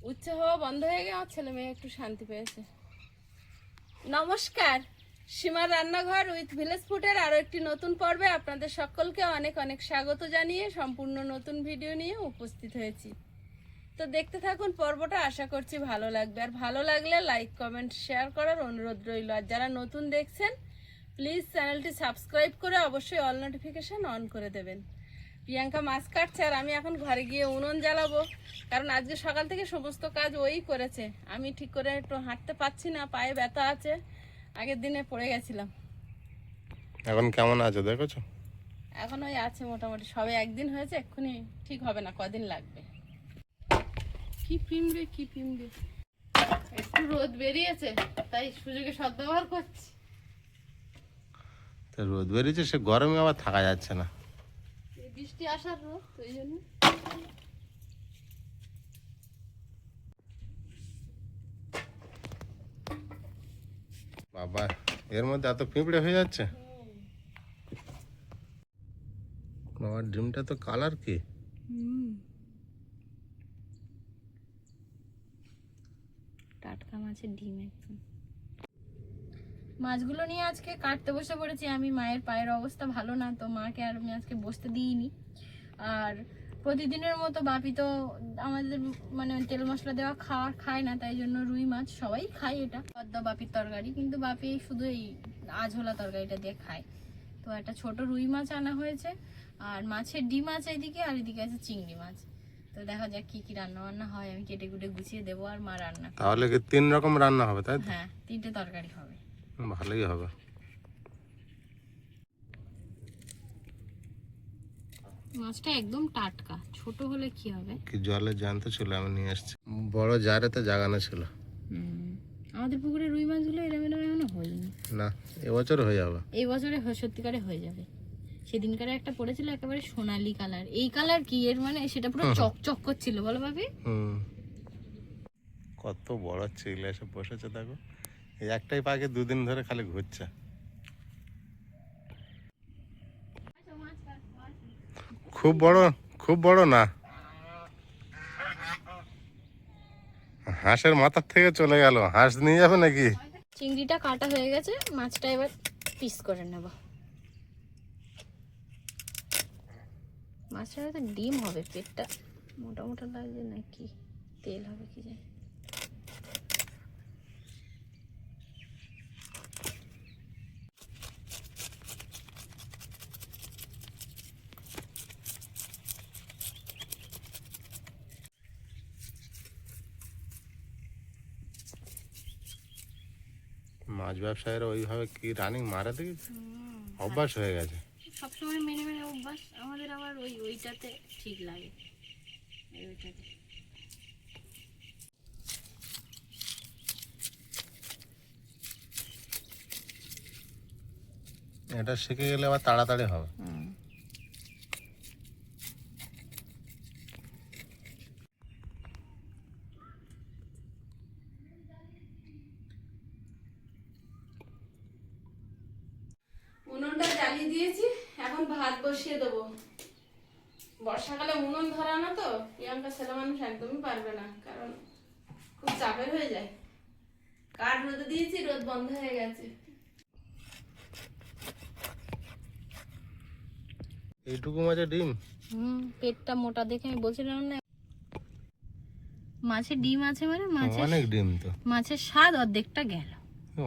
উচ্চ হওয়া বন্ধ হয়ে গিয়ে আমার ছেলে মেয়ে একটু শান্তি পেয়েছে। নমস্কার, সীমার রান্নাঘর উইথ ভিলেজ ফুডের আরও একটি নতুন পর্বে আপনাদের সকলকে অনেক অনেক স্বাগত জানিয়ে সম্পূর্ণ নতুন ভিডিও নিয়ে উপস্থিত হয়েছি। তো দেখতে থাকুন পর্বটা, আশা করছি ভালো লাগবে। আর ভালো লাগলে লাইক কমেন্ট শেয়ার করার অনুরোধ রইল। আর যারা নতুন দেখছেন প্লিজ চ্যানেলটি সাবস্ক্রাইব করে অবশ্যই অল নোটিফিকেশান অন করে দেবেন। প্রিয়াঙ্কা মাছ কাটছে আর আমি এখন ঘরে গিয়ে উনুন জ্বালাবো, কারণ আজকে সকাল থেকে সমস্ত কাজ ওই করেছে। আমি ঠিক করে একটু হাঁটতে পারছি না, পায়ে ব্যথা আছে, আগের দিনে পড়ে গেছিলাম। এখন কেমন আছে দেখেছো? এখন ওই আছে মোটামুটি, সবে একদিন হয়েছে, এক্ষুনি ঠিক হবে না, কদিন লাগবে। কি পিমড়ে কি পিমড়ে, একটু রোদ বেরিয়েছে তাই সুযোগে সদ্ব্যবহার করছি। তো রোদ বেরিয়েছে, সে গরমে আবার থাকা যাচ্ছে না। বৃষ্টি আসার রোদ, ওই জন্য। বাবা, এর মধ্যে এত পিঁপড়ে হয়ে যাচ্ছে। বাবার ডিমটা তো কালার কি! টাটকা মাছের ডিম একদম। মাছগুলো নিয়ে আজকে কাটতে বসে পড়েছি আমি। মায়ের পায়ের অবস্থা ভালো না, তো মাকে আর আমি আজকে বসতে দিইনি। আর প্রতিদিনের মতো বাপি তো আমাদের মানে তেল মশলা দেওয়া খায় না, তাই জন্য রুই মাছ সবাই খায়, এটা পদ্মা বাপির তরকারি, কিন্তু বাপি শুধু এই আঝোলা তরকারিটা দিয়ে খায়। তো একটা ছোট রুই মাছ আনা হয়েছে, আর মাছের ডিম আছে এদিকে, আর এদিকে আছে চিংড়ি মাছ। তো দেখা যাক কি কি রান্না বান্না হয়, আমি কেটে কুটে গুছিয়ে দেবো, আর মা রান্না। তাহলে কি 3 রকম রান্না হবে, তাই তো? হ্যাঁ, 3টে তরকারি হবে। ভালোই হবে। মাছটা একদম টাটকা, ছোট হলে কি হবে। কি জলে জ্যান্ত ছিল, আমি নিয়ে এসেছি। বড় জারেতে জাগানো ছিল। আমাদের পুকুরে রুই মাছগুলো এরম এখনো হয়নি। না, এবছর হয়ে যাবে। এই বছরে সত্যিকারে হয়ে যাবে। সেদিনকারে একটা পড়েছিল একেবারে সোনালী কালার। এই কালার কি এর মানে, সেটা পুরো চকচক করছিল, বলো ভাবি। কত বড় চিল এসে বসেছে দেখো। এই একটাই পাখি 2 দিন ধরে খালি ঘুরছে। খুব বড় না। হাঁসের মাথার থেকে চলে গেল। হাঁস নিয়ে যাবে নাকি? চিংড়িটা কাটা হয়ে গেছে, মাছটা এবার পিস করে নেব। মাছটা হয়তো ডিম হবে, পেটটা মোটা মোটা লাগছে নাকি তেল হবে কি জানি। মাছ ব্যবসায়ীরা ওইভাবে কি রানিং মারা দেখেছে, অভ্যাস হয়ে গেছে। সবসময় মেনে মেনে অভ্যাস আমাদের, আবার ওইটাতে ঠিক লাগে। ওইটাতে এটা শিখে গেলে আবার তাড়াতাড়ি হবে। উনুনটা জ্বালিয়ে দিয়েছি, এখন ভাত বসিয়ে দেবো। বর্ষাকালে উনুন ধরা না তো, প্রিয়াঙ্কা ছেলে মানুষ একদমই পারবে না, কারণ খুব চাপের হয়ে যায়। কাঠ রোদে দিয়েছি, রোদ বন্ধ হয়ে গেছে। এইটুকু মাছের ডিম। পেটটা মোটা দেখে আমি বলছিলাম না, মাছের ডিম আছে মানে অনেক ডিম তো। মাছের স্বাদ অর্ধেকটা গেল।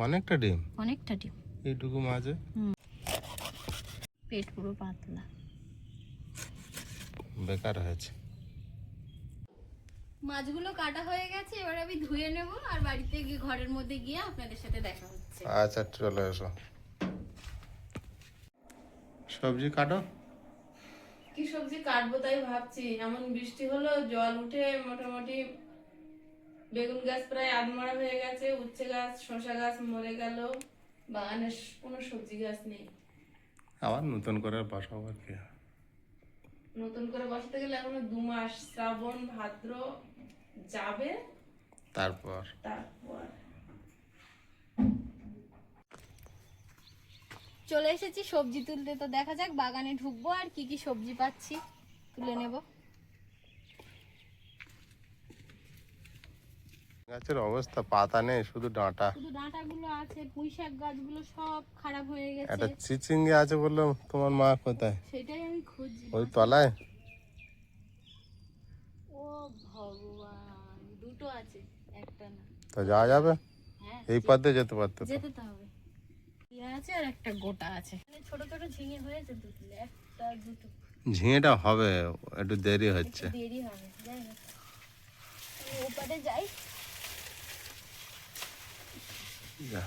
অনেকটা ডিম। অনেকটা ডিম এইটুকু মাছে। পেট পুরো পাতলা, বেকার হয়েছে। মাছগুলো কাটা হয়ে গেছে, এবার আমি ধুয়ে নেব, আর বাড়িতে গিয়ে ঘরের মধ্যে গিয়ে আপনাদের সাথে দেখা হচ্ছে। আচ্ছা, চলে এসো। সবজি কাটো। কি সবজি কাটবো তাই ভাবছি। এমন বৃষ্টি হলো, জল উঠে মোটামুটি বেগুন গাছ প্রায় আধমরা হয়ে গেছে, উচ্ছে গাছ শসা গাছ মরে গেল, বাগানে কোনো সবজি গাছ নেই। আবার নতুন করে বসাবো আর কি। নতুন করে বসাতে গেলে এখনো 2 মাস, শ্রাবণ ভাদ্র যাবে, তারপর চলে এসেছি সবজি তুলতে। তো দেখা যাক বাগানে ঢুকবো আর কি কি সবজি পাচ্ছি তুলে নেব। গাছের অবস্থা পাতা নেই, শুধু ডাঁটা। শুধু ডাঁটাগুলো আছে, পুঁই শাক গাছগুলো সব খারাপ হয়ে গেছে। একটা চিচিঙ্গি আছে বললো, তোমার মা কোথায়? সেটাই আমি খুঁজছি। ওই তলায়। ও ভগবান, দুটো আছে, একটা না। তো যাওয়া যাবে? হ্যাঁ, এই পথে যেতে পারতো তো। যেতে তো হবে। ইয়ে আছে আর একটা গোটা আছে, ছোট ছোট ঝিঙে হয়েছে দুটো, একটা দুটো। ঝিঙেটা হবে, একটু দেরি হচ্ছে। একটু দেরি হবে, যাই হোক আমি ওপারে যাই। যা।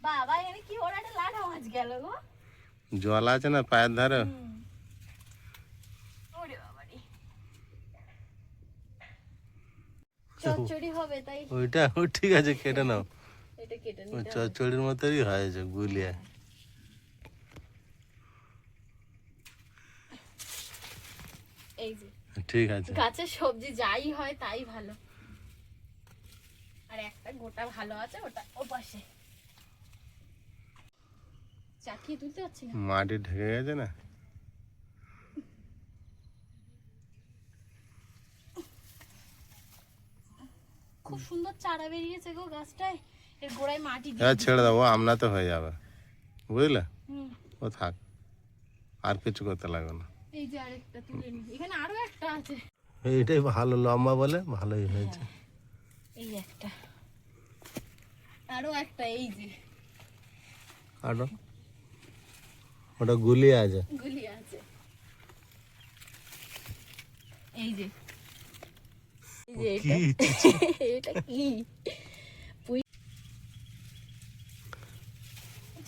বাবা এখানে কি ওর একটা লাঠা মাছ গেল গো। জল আছে না পায়ের ধারে? ওরে বাবা রে, চচ্চড়ি হবে তাই। ওইটা ঠিক আছে, কেটে নাও। এটা কেটে ওই নিতে হবে। চচ্চড়ির মতোই হয়েছে, গুলিয়ে। এই যে ঠিক আছে। গাছের সবজি যাই হয় তাই ভালো। আর একটা গোটা ভালো আছে, ওটা ওপাশে। চাকিয়ে তুলতে পারছি না। মাটি ঢেকে গেছে না। খুব সুন্দর চারা বেরিয়েছে গো গাছটায়। এর গোড়ায় মাটি দিয়ে এবার ছেড়ে দাও, আমনা তো হয়ে যাবে, বুঝলে? হুম। ও থাক, আর কিছু করতে লাগবে না। এই যে আরেকটা তুলে নি, এখানে আরো একটা আছে। এইটাই ভালো, লম্বা বলে ভালোই হয়েছে। এই একটা, আরো একটা, এই যে আরো ওটা গুলিয়ে আছে। গুলি আছে। এই যে এই যে এটা কি পুঁই।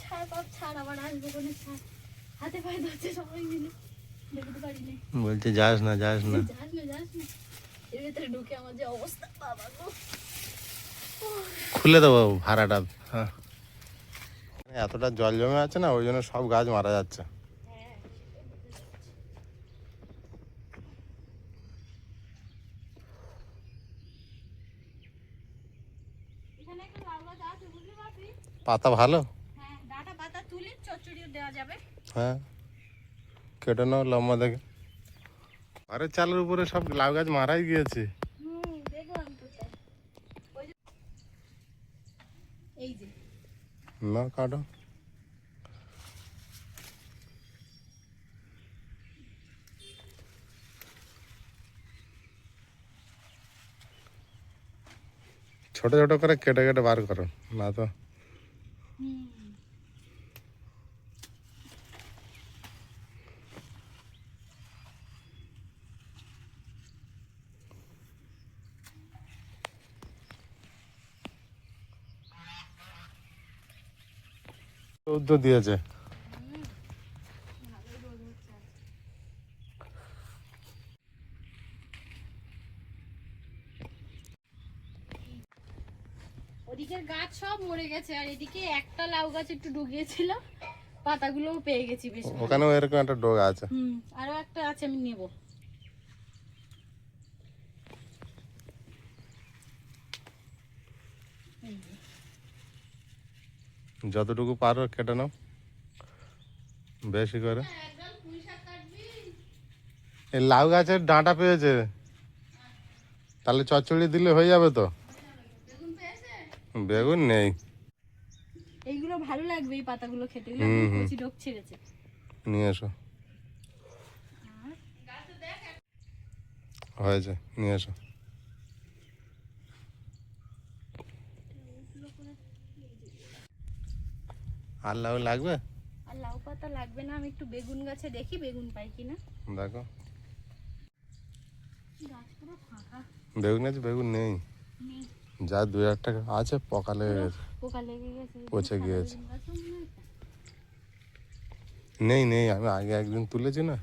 ছাড় বাপ ছাড়, আবার আসবো কোনে, ছাড়। হাতে পায়ে ধরছে সবাই মিলে, দেখতে পারি না। বলছে যাস না, যাস না। যাস না, যাস না। এর ভিতরে ঢুকে আমার যে অবস্থা, বাবা গো। খুলে দেবো ভাড়াটা। হ্যাঁ, এতটা জল জমে আছে না, ওই জন্য সব গাছ মারা যাচ্ছে। হ্যাঁ, এখানে একটা লাউ গাছ আছে, বুঝতে পারছিস? পাতা ভালো। হ্যাঁ, ডাঁটা পাতা তুলে চচ্চড়িও দেওয়া যাবে। হ্যাঁ, কেটে নাও লম্বা দেখে। আরে চালের উপরে সব লাউ গাছ মারাই গিয়েছে। দেখলাম তো তাই। ওই যে, এই যে না কাটো। ছোট ছোট করে কেটে কেটে বার করো, না তো। রৌদ্র দিয়েছে। ওদিকের গাছ সব মরে গেছে, আর এদিকে একটা লাউ গাছ একটু ডুবিয়েছিল, পাতাগুলোও পেয়ে গেছি বেশ ভালো। ওখানেও এরকম একটা ডোগা আছে। আরো একটা আছে, আমি নেব। যতটুকু পারো কেটে নাও, বেশি করে। এই লাউ গাছের ডাঁটা পেয়েছে, তাহলে চচ্চড়ি দিলে হয়ে যাবে তো। বেগুন নেই। এইগুলো ভালো লাগবে, এই পাতাগুলো খেতে, কচি ডোক ছেড়েছে। নিয়ে এসো, হয়েছে, নিয়ে এসো। আর লাউ লাগবে? আর লাউ পাতা লাগবে না, আমি একটু বেগুন গাছে দেখি বেগুন পাই কিনা। দেখো, গাছ পুরো ফাঁকা, বেগুন আছে, বেগুন নেই। নেই। যা দু একটা আছে পোকা লেগে গেছে, পোকা লেগে গেছে, পচে গিয়েছে। বেগুন গাছও মনে হয় তো। নেই নেই, আমি আগে একদিন তুলেছি না,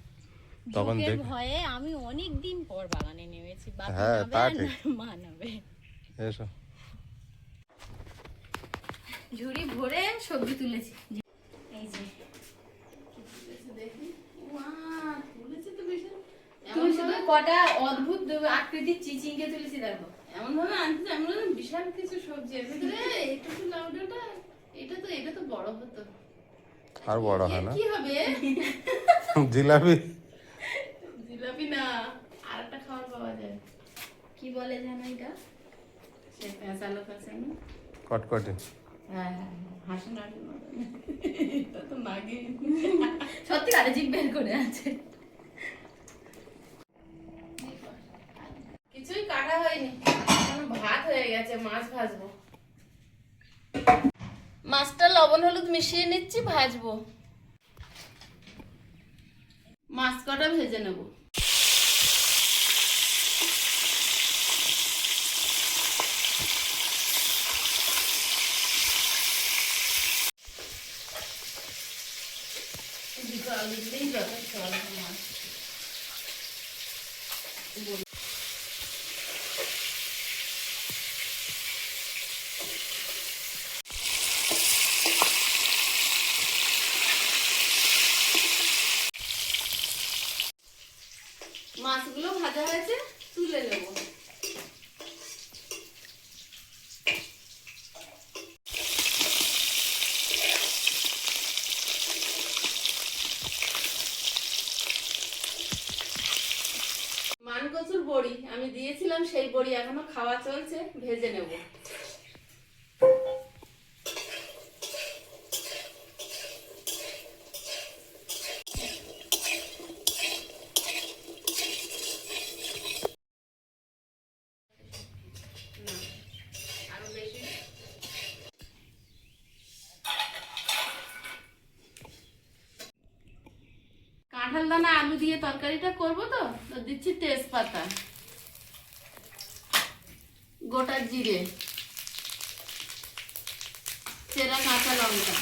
তখন ঝোঁকের দেখ। ভয়ে আমি অনেক দিন পর বাগানে নেমেছি। বাপি হ্যাঁ, নাবে তা আর ঠিক। মা নাবে। এসো। ঝুড়ি ভরে সবজি তুলেছি। এই যে তুমি শুধু কটা অদ্ভুত আকৃতির চিচিঙ্গে তুলেছি, দেখো এমন ভাবে আনতে, এমন বিশাল কিছু সবজি এর ভিতরে। এটা তো লাউডাটা, এটা তো বড় হতো। আর বড় হয় না, কি হবে? জিলাপি। জিলাপি না, আর একটা একটা খাবার পাওয়া যায়, কি বলে জানো এটা? সে পেঁচানো পেঁচানো। কটকটি। হ্যাঁ হ্যাঁ হ্যাঁ, হাসি নাড়ির মতন। এটা তো নাগিন। সত্যি কারে জিভ বের করে আছে। কিছুই কাটা হয়নি, এখন ভাত হয়ে গেছে, মাছ ভাজবো। মাছটা লবণ হলুদ মিশিয়ে নিচ্ছি, ভাজবো। মাছ কটা ভেজে নেব। দুটো আলু দিলেই যথেষ্ট, অল্প মাছ। মাছগুলো ভাজা হয়েছে, তুলে নেব। মানকচুর বড়ি আমি দিয়েছিলাম, সেই বড়ি এখনো খাওয়া চলছে, ভেজে নেব। আরো বেশি কাঁঠাল দানা আলু দিয়ে তরকারিটা করব, তো তো দিচ্ছি তেজপাতা, গোটা জিরে, চেরা কাঁচা লঙ্কা,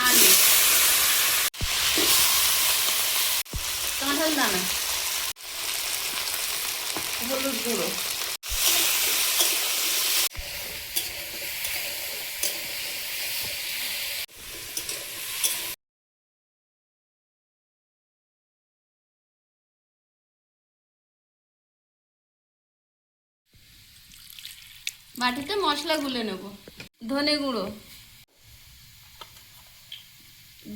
আলু, কাঁঠাল দানা, হলুদ গুঁড়ো, বাটিতে মশলা গুলে নেব। ধনে গুঁড়ো,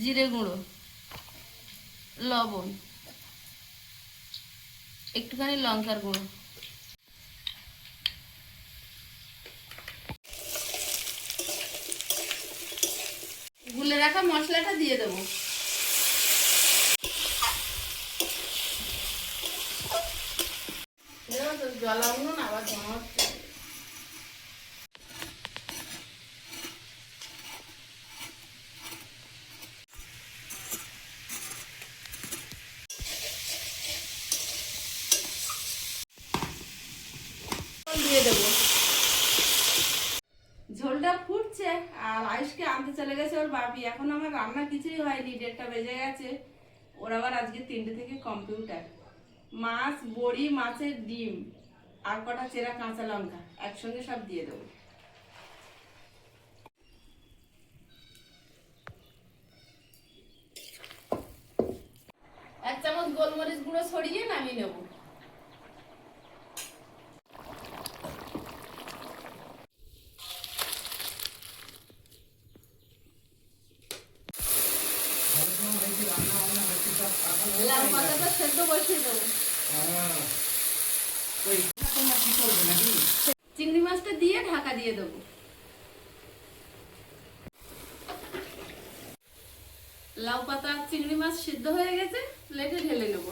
জিরে গুঁড়ো, লবণ, একটুখানি লঙ্কার গুঁড়ো, গুলে রাখা মশলাটা দিয়ে দেবো। জলাউন আবার জমা হচ্ছে। দিয়ে দেবো। ঝোলটা ফুটছে আর আয়ুষকে আনতে চলে গেছে ওর বাপি। এখন আমার রান্না কিছুই হয়নি, 1:30টা বেজে গেছে। ওর আবার আজকে 3টে থেকে কম্পিউটার। মাছ, বড়ি, মাছের ডিম আর কটা চেরা কাঁচা লঙ্কা একসঙ্গে সব দিয়ে দেবো। এক চামচ গোলমরিচ গুঁড়ো ছড়িয়ে নামিয়ে নেবো। লাউ পাতাটা সেদ্ধ বসিয়ে দেবো। চিংড়ি মাছটা দিয়ে ঢাকা দিয়ে দেবো। লাউ পাতা আর চিংড়ি মাছ সিদ্ধ হয়ে গেছে, প্লেটে ঢেলে নেব।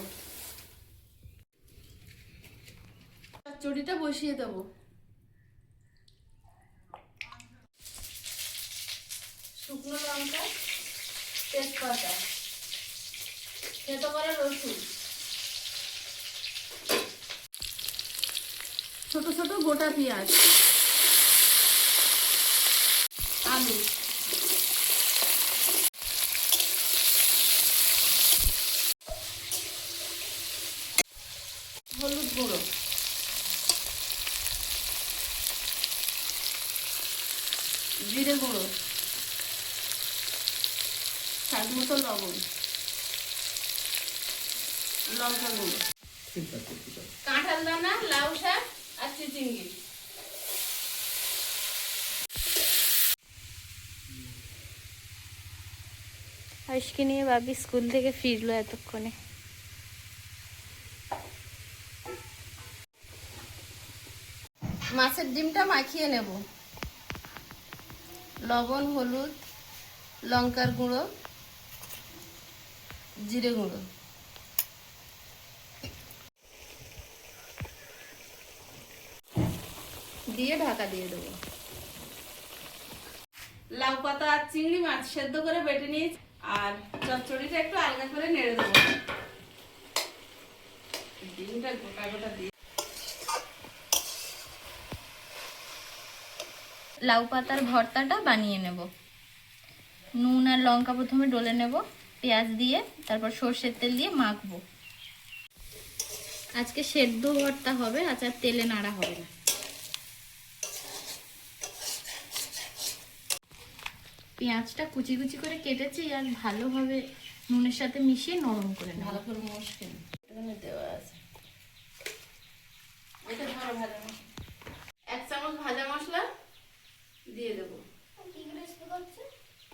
চড়িটা বসিয়ে দেবো। শুকনো লঙ্কা, তেজপাতা, থেতো করা রসুন, ছোট ছোট গোটা পেঁয়াজ, আলু, হলুদ গুঁড়ো, জিরে গুঁড়ো, স্বাদ মতো লবণ, লঙ্কা গুঁড়ো, কাঁঠাল দানা, লাউ শাক আর চিচিঙ্গি। আজকে নিয়ে বাবি স্কুল থেকে ফিরলো এতক্ষণে। মাছের ডিমটা মাখিয়ে নেব, লবণ, হলুদ, লঙ্কার গুঁড়ো, জিরে গুঁড়ো দিয়ে ঢাকা দিয়ে দেবো। লাউ পাতা আর চিংড়ি মাছ সেদ্ধ করে বেটে নিয়েছি, আর চচ্চড়িটা একটু আলগা করে নেড়ে দেবো। ডিমটা গোটা গোটা দিয়ে লাউ পাতার ভর্তাটা বানিয়ে নেব। নুন আর লঙ্কা প্রথমে ডলে নেব, পেঁয়াজ দিয়ে, তারপর সর্ষের তেল দিয়ে মাখবো। আজকে সেদ্ধ ভর্তা হবে, আচ্ছা তেলে নাড়া হবে না। পেঁয়াজটা কুচি কুচি করে কেটেছি আর ভালোভাবে নুনের সাথে মিশিয়ে নরম করে নেব। ভালো করে মুশকিল এখানে দেওয়া আছে। এটা ধরো ভাজা মশলা, 1 চামচ ভাজা মশলা দিয়ে দেবো।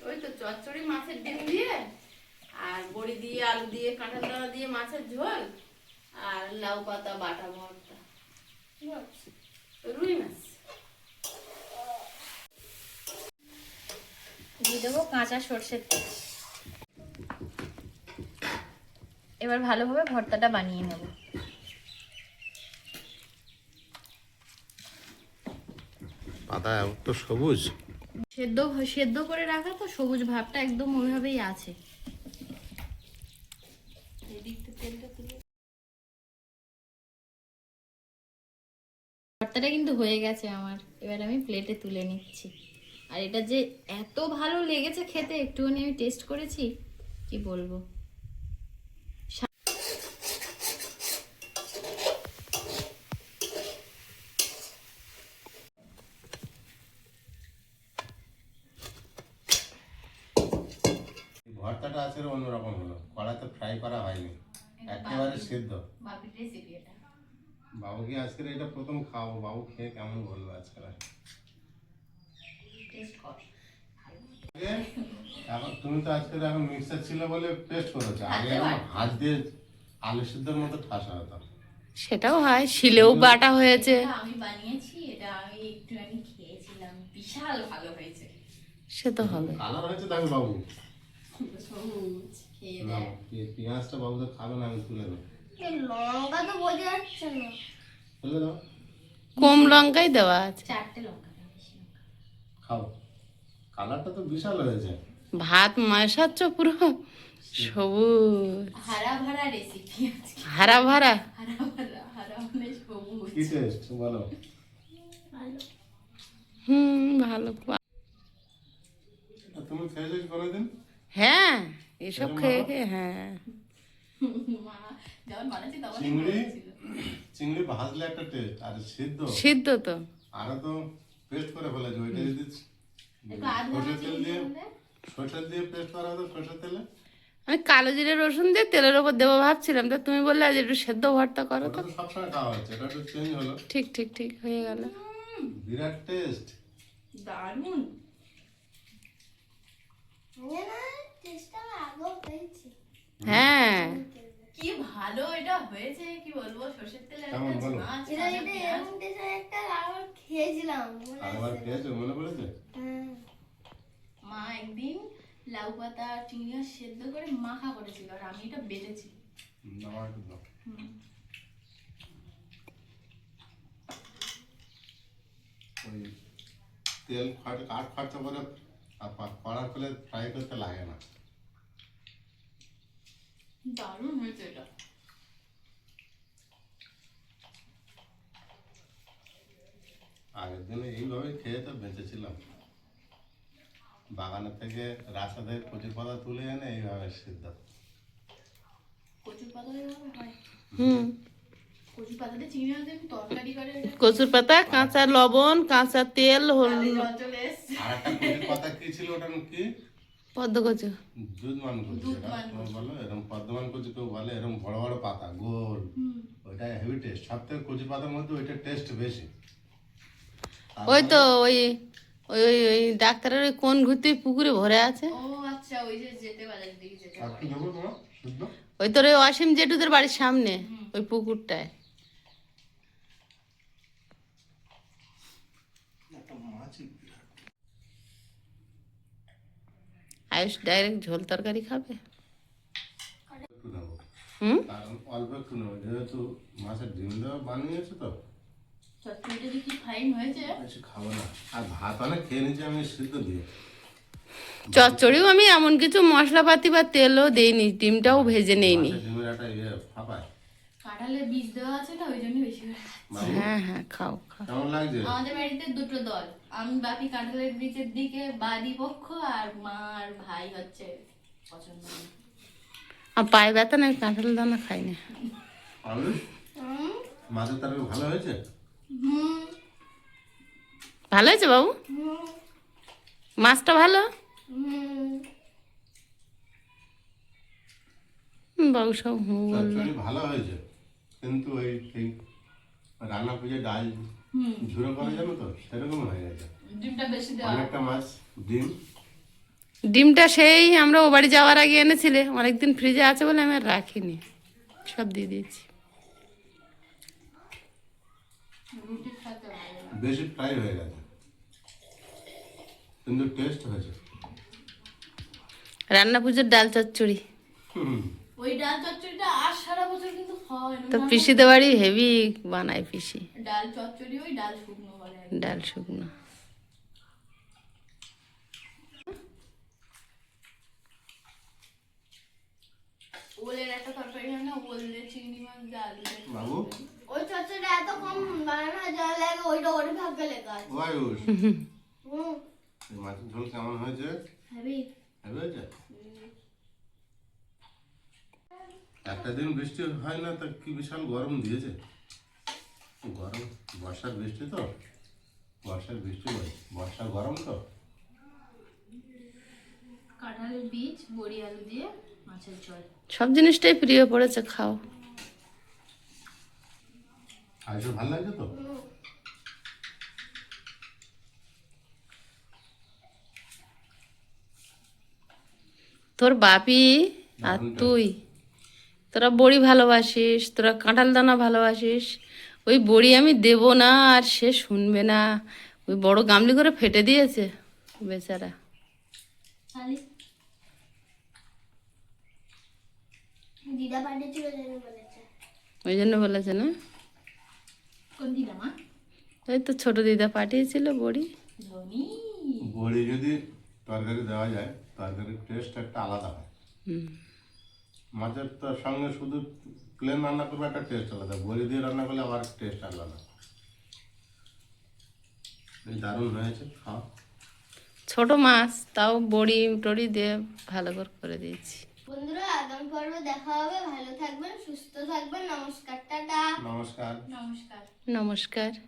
ওই তো চচ্চড়ি মাছের ডিম দিয়ে আর বড়ি দিয়ে, আলু দিয়ে, কাঁঠাল দানা দিয়ে মাছের ঝোল, আর লাউ পাতা বাটা ভর্তা, রুই মাছ দিয়ে দেবো কাঁচা সর্ষের তেল। এবার ভালোভাবে ভর্তাটা বানিয়ে নেব। পাতা তো সবুজ। সেদ্ধ করে রাখা তো সবুজ ভাবটা একদম ওইভাবেই আছে। ভর্তাটা কিন্তু হয়ে গেছে আমার, এবার আমি প্লেটে তুলে নিচ্ছি। আর এটা যে এত ভালো লেগেছে খেতে, একটুখানি আমি টেস্ট করেছি, কি বলবো। ভর্তাটা আছে অন্যরকম হলো, কড়াইতে ফ্রাই করা হয়নি, একেবারে সিদ্ধ। বাবির রেসিপি এটা। বাবুকে আজকের এটা প্রথম খাওয়াবো, বাবু খেয়ে কেমন বলবো আজকাল। টেস্ট কর। এখন তুমি তো আজকে এখন মিক্সার ছিল বলে পেস্ট করেছো, আগে এরকম হাত দিয়ে আলু সিদ্ধর মতো ঠাসা হতো। সেটাও হয়, শিলেও বাটা হয়েছে। এটা আমি বানিয়েছি, এটা আমি একটুখানি খেয়েছিলাম, বিশাল ভালো হয়েছে। সে তো হবে। কালার হয়েছে দেখো বাবু। সবুজ খেয়ে না, দেখ। পেঁয়াজটা বাবু তো খাবে না, আমি তুলে দেবো। লঙ্কা তো বোঝা যাচ্ছে না। তুলে দাও, কম লঙ্কাই দেওয়া আছে। 4টে লঙ্কা দাও, বেশি লঙ্কা। খাও। কালারটা তো বিশাল হয়েছে। ভাত মেশাচ্ছ পুরো সবুজ, হারা ভরা রেসিপি আজকে। হারা ভরা। হারা ভরা, হারা মানে সবুজ। কি টেস্ট বলো? ভালো। ভালো। তুমি খেয়েছো কোনোদিন? হ্যাঁ, এসব খেয়ে খেয়ে, হ্যাঁ। মা যখন বানাচ্ছি তখন চিংড়ি চিংড়ি ভাজলে একটা টেস্ট, আর সিদ্ধ সিদ্ধ তো আরো তো পেস্ট করে ফেলেছে। ওইটা যদি একটু আধ ভাঙা সরষের তেল চিংড়ি দিয়ে হলে সরষের দিয়ে পেস্ট করা হতো, সরষের তেলে। আমি কালো জিরে রসুন দিয়ে তেলের ওপর দেবো ভাবছিলাম, তো তুমি বললে আজ একটু সেদ্ধ ভর্তা করো ওটা তো। তো সবসময় খাওয়া হচ্ছে, এটা একটু চেঞ্জ হলো। ঠিক ঠিক ঠিক হয়ে গেল। বিরাট টেস্ট। দারুণ। হ্যাঁ, কি ভালো এটা হয়েছে, কি বলবো। সরষের তেলে কেমন বলো? মাছ, আরেকবার খেয়েছো, মনে পড়েছে? মা একদিন লাউ পাতা আর চিংড়ি মাছ সেদ্ধ করে মাখা করেছিল, আর আমি এটা বেটেছি। আমার একটু দাও। ওই তেল কাঠ খরচা করে কড়ার ফেলে ফ্রাই করতে লাগে না। দারুণ হয়েছে এটা। আগের দিনে এইভাবে খেয়ে তো বেঁচেছিলাম। বাগানের থেকে রাস্তা থেকে কচুর পাতা তুলে এনে এইভাবে সিদ্ধ। কচুর পাতা এভাবে হয়? হুম। কচুর পাতাতে চিংড়ি মাছ দিয়ে তরকারি করে। কচুর পাতা, কাঁচা লবণ, কাঁচা তেল, হলুদ। জল চলে এসছে। আর একটা কচুর পাতা কি ছিল, ওটা কি? পদ্ম কচু। দুধমান কচু। তোমার বলো এরকম পদ্মমান কচু কেউ বলে, এরকম বড় বড় পাতা গোল, ওইটা হেভি টেস্ট। সব থেকে কচু পাতার মধ্যে ওইটা টেস্ট বেশি। ওই তো ওই ওই ওই ওই ডাক্তারের ওই কোন ঘুরতে পুকুরে ভরে আছে। ও আচ্ছা আচ্ছা ওই যে যেতে বাজারের দিকে যেতে আর কি দেবো তোমার শুদ্ধ? ওই তোর ওই অসীম জেঠুদের বাড়ির সামনে ওই পুকুরটায়। একটা মাছই বিরাট। আয়ুষ ডাইরেক্ট ঝোল তরকারি খাবে। একটু নেবো, হুম, কারণ অল্প একটু নেবো, যেহেতু মাছের ডিম দেওয়া বানিয়েছে তো চটচড়িটা যে কি ফাইন হয়েছে। বেশি খাবো না। আর ভাত অনেক খেয়ে নিয়েছি আমি সিদ্ধ দিয়ে। চচ্চড়িও আমি এমন কিছু মশলাপাতি বা তেলও দেইনি, ডিমটাও ভেজে নেইনি। মাছের ডিমের একটা ফাঁপায়। কাঁঠালের বীজ দেওয়া আছে না ওই জন্য বেশি করে খাচ্ছি। বাবু, হ্যাঁ হ্যাঁ, খাও খাও। কেমন লাগছে? আমাদের বাড়িতে দুটো দল, আমি বাপি কাঁঠালের বীজের দিকে বাদী পক্ষ, আর মা আর ভাই হচ্ছে পছন্দ না। আর পায়ে ব্যথা নেই, কাঁঠাল দানা খাই না। আলু মাছের তরকারি ভালো হয়েছে? ভালো হয়েছে বাবু, মাছটা ভালো। বাবু সব হুঁ বললো। চচ্চড়ি ভালো হয়েছে, কিন্তু ওই সেই রান্না পুজো ডাল ঝুড়ো করে যাবে তো সেরকম হয়ে গেছে। ডিমটা বেশি দেওয়া। অনেকটা মাছ ডিম ডিমটা সেই আমরা ও বাড়ি যাওয়ার আগে এনেছিলে, অনেকদিন ফ্রিজে আছে বলে আমি আর রাখিনি, সব দিয়ে দিয়েছি। রুটির সাথে ভালো লাগে। বেশি ফ্রাই হয়ে গেছে, কিন্তু টেস্ট হয়েছে। রান্না পুজোর ডাল চচ্চড়ি হুম, ওই ডাল চচ্চড়িটা আর সারা বছর কিন্তু হয় না। তো পিসিদের বাড়ি হেভি বানায় পিসি, ডাল চচ্চড়ি ওই ডাল শুকনো বলে আর কি। ডাল শুকনো। ওলের একটা তরকারি হয় না, ওল দিয়ে চিংড়ি মাছ দিয়ে আলু দিয়ে। বাবু ওই চচ্চড়িটা এত কম বানানো যা লাগে ওইটা ওর ভাগ্যে লেখা আছে। ও আয়ুষ, হুম, এই মাছের ঝোল কেমন হয়েছে? হেবি। হেভি হয়েছে? একটা দিন বৃষ্টি হয় না তা কি বিশাল গরম দিয়েছে। গরম, বর্ষার বৃষ্টি তো, বর্ষার বৃষ্টি হয়, বর্ষা গরম তো। কাঁঠালের বীজ বড়ি আলু দিয়ে মাছের ঝোল। সব জিনিসটাই প্রিয় পড়েছে, খাও। আয়ুষ ভালো লাগছে তো? তোর বাপি আর তুই, তোরা বড়ি ভালোবাসিস, তোরা কাঁঠাল দানা ভালোবাসিস, ওই বড়ি আমি দেব না আর সে শুনবে না, ওই বড় গামলি করে ফেটে দিয়েছে বেচারা। খালি দিদা পাঠিয়েছিল জেনে বলেছে। ওই জন্য বলেছে না, কোন দিদা মা? ওই তো ছোট দিদা পাঠিয়েছিল বড়ি। ধনী। বড়ি যদি তরকারি দেওয়া যায়, তরকারির টেস্ট একটা আলাদা হয়। হুম, মাছের তো সঙ্গে শুধু প্লেন রান্না করবে একটা টেস্ট আলাদা, বড়ি দিয়ে রান্না করলে আবার টেস্ট আলাদা। এই দারুণ হয়েছে, খাও। ছোট মাছ তাও বড়ি টড়ি দিয়ে ভালো করে দিয়েছি। বন্ধুরা আগামী পর্বে দেখা হবে, ভালো থাকবেন, সুস্থ থাকবেন, নমস্কার, টাটা। নমস্কার। নমস্কার। নমস্কার।